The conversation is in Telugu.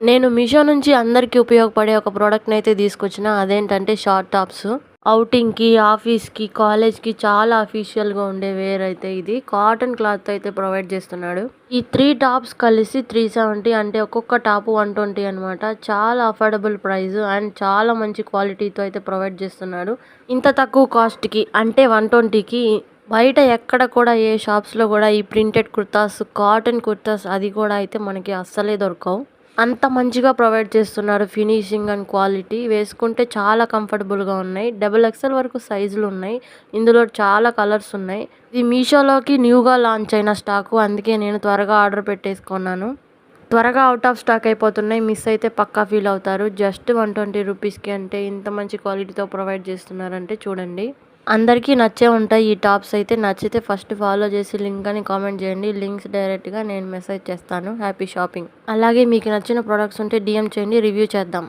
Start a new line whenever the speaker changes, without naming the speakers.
నేను మీషో నుంచి అందరికీ ఉపయోగపడే ఒక ప్రోడక్ట్‌నైతే తీసుకొచ్చిన. అదేంటంటే షార్ట్ టాప్స్. ఔటింగ్‌కి, ఆఫీస్‌కి, కాలేజ్‌కి చాలా అఫీషియల్‌గా ఉండే వేర్ అయితే ఇది. కాటన్ క్లాత్ అయితే ప్రొవైడ్ చేస్తున్నాడు. ఈ 3 టాప్స్ కలిసి 370 అంటే ఒక్కొక్క టాప్ 120 అనమాట. చాలా అఫోర్డబుల్ ప్రైస్ అండ్ చాలా మంచి క్వాలిటీతో అయితే ప్రొవైడ్ చేస్తున్నాడు. ఇంత తక్కువ కాస్ట్‌కి అంటే 120కి బయట ఎక్కడ కూడా ఏ షాప్స్‌లో కూడా ఈ ప్రింటెడ్ కుర్తాస్, కాటన్ కుర్తాస్ అది కూడా అయితే మనకి అస్సలే దొరకవు. అంత మంచిగా ప్రొవైడ్ చేస్తున్నారు. ఫినిషింగ్ అండ్ క్వాలిటీ వేసుకుంటే చాలా కంఫర్టబుల్‌గా ఉన్నాయి. డబుల్ ఎక్స్ఎల్ వరకు సైజులున్నాయి. ఇందులో చాలా కలర్స్ ఉన్నాయి. ఇది మీషోలోకి న్యూగా లాంచ్ అయిన స్టాకు. అందుకే నేను త్వరగా ఆర్డర్ పెట్టేసుకున్నాను. త్వరగా ఔట్ ఆఫ్ స్టాక్ అయిపోతున్నాయి. మిస్ అయితే పక్కా ఫీల్ అవుతారు. జస్ట్ 120 రూపీస్‌కి అంటే ఇంత మంచి క్వాలిటీతో ప్రొవైడ్ చేస్తున్నారంటే చూడండి. అందరికీ నచ్చే ఉంటాయి ఈ టాప్స్ అయితే. నచ్చితే ఫస్ట్ ఫాలో చేసి లింక్ అని కామెంట్ చేయండి. లింక్స్ డైరెక్ట్‌గా నేను మెసేజ్ చేస్తాను. Happy shopping. అలాగే మీకు నచ్చిన ప్రొడక్ట్స్ ఉంటే డీఎం చేయండి. రివ్యూ చేద్దాం.